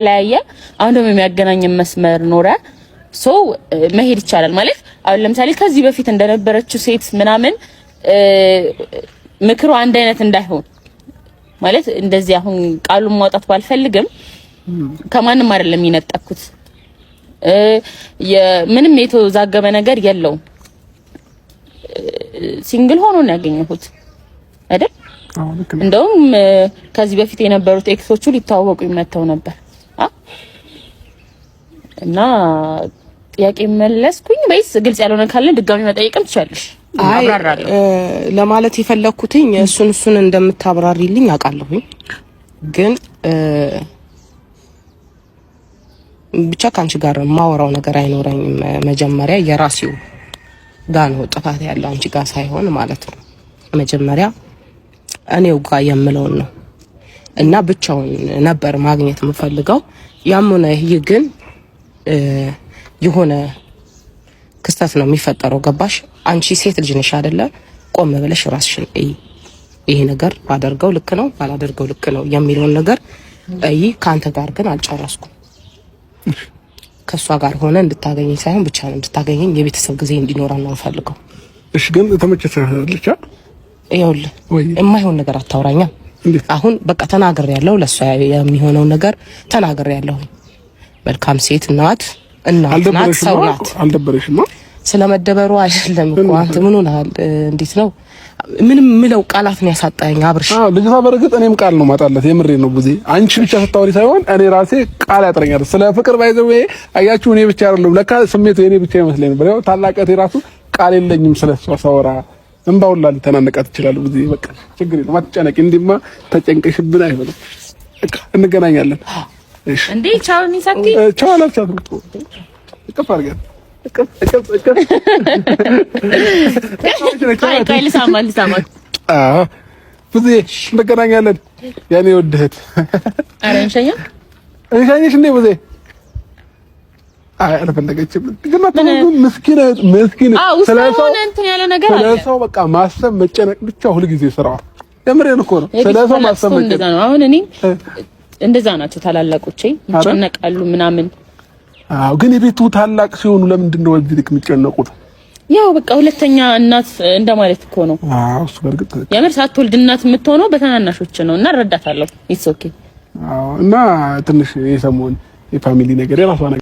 ላያየ አሁን ደግሞ የሚያገናኝ መስመር ኖረ ሶ መሄድ ይቻላል ማለት አሁን ለምሳሌ ከዚህ በፊት እንደነበረችው ሴት ምናምን ምክሩ አንድ አይነት እንዳይሆን ማለት እንደዚህ አሁን ቃሉን ማውጣት ባልፈልግም ከማንም አይደለም የሚነጠኩት ምንም የተዛገበ ነገር የለውም ሲንግል ሆኖ ነው ያገኘሁት አይደል እንደውም ከዚህ በፊት የነበሩት ኤክሶቹ ሊታወቁ ይመጣው ነበር እና ጥያቄ መለስኩኝ ወይስ ግልጽ ያልሆነ ካለ ድጋሚ መጠየቅም ትችላለሽ አብራራለሁ ለማለት የፈለኩትኝ እሱን እንደምታብራሪልኝ አውቃለሁኝ ግን ብቻ ካንቺ ጋር ማወራው ነገር አይኖረኝም መጀመሪያ የራሴው ጋር ነው ጥፋት ያለው አንቺ ጋር ሳይሆን ማለት ነው መጀመሪያ እኔው ጋር የምለውን ነው እና ብቻውን ነበር ማግኘት የምፈልገው ያሙነ ይሄ ግን የሆነ ክስተት ነው የሚፈጠረው ገባሽ አንቺ ሴት ልጅ ነሽ አይደለ ቆም ብለሽ ራስሽን ይሄ ነገር ባደርገው ልክ ነው ባላደርገው ልክ ነው የሚለውን ነገር ካንተ ጋር ግን አልጨረስኩም ከሷ ጋር ሆነ እንድታገኘኝ ሳይሆን ብቻ ነው እንድታገኘኝ የቤተሰብ ጊዜ እንዲኖርና ነው ፈልገው እሺ ግን ተመቸሰልቻ ይኸውልህ የማይሆን ነገር አታውራኛ አሁን በቃ ተናገር ያለው ለሷ የሚሆነው ነገር ተናገር ያለው መልካም ሴት ናት ሰው ናት አልደበረሽም ስለመደበሩ አይደለም እኮ አንተ ምን ሆነሃል እንዴት ነው ምንም ምለው ቃላት ነው ያሳጣኝ አብርሽ ልጅቷ በርግጥ እኔም ቃል ነው ማጣላት የምሬ ነው ብዙ አንቺ ብቻ ስታወሪ ሳይሆን እኔ ራሴ ቃል ያጥረኛል ስለ ፍቅር ባይዘው አያችሁ እኔ ብቻ አይደለም ለካ ስሜቱ እኔ ብቻ ይመስለኝ ነበር ያው ታላቀቴ ራሱ ቃል የለኝም ስለሷ ሳወራ እንባውላ ሊተናነቃት ይችላል ብዙ በቃ ችግር የለም አትጨነቂ እንዲማ ተጨንቀሽብን አይሆንም በቃ እንገናኛለን እሺ እንዴ ቻው ሚሳቲ ቻው አላልቻትም እከፋርጋ አይ ልሳማ ብዙ እንገናኛለን ያኔ ወደህት አረ እንሸኝሽ እንዴ ብዙ አልፈለገችም ግን ምስኪን ስለሰው እንትን ያለ ነገር አለ ስለሰው በቃ ማሰብ መጨነቅ ብቻ ሁሉ ጊዜ ስራው የምሬን እኮ ነው ስለሰው ማሰብ መጨነቅ ነው አሁን እኔ እንደዛ ናቸው ታላላቆቼ ይጨነቃሉ ምናምን አው ግን የቤቱ ታላቅ ሲሆኑ ለምንድን ነው እዚህ ልክ የሚጨነቁት ያው በቃ ሁለተኛ እናት እንደማለት እኮ ነው አው እሱ በርግጥ የምር ሳትወልድ እናት የምትሆነው በተናናሾች ነው እና እረዳታለሁ ኢትስ ኦኬ አው እና ትንሽ የሰሞን የፋሚሊ ነገር የራሷ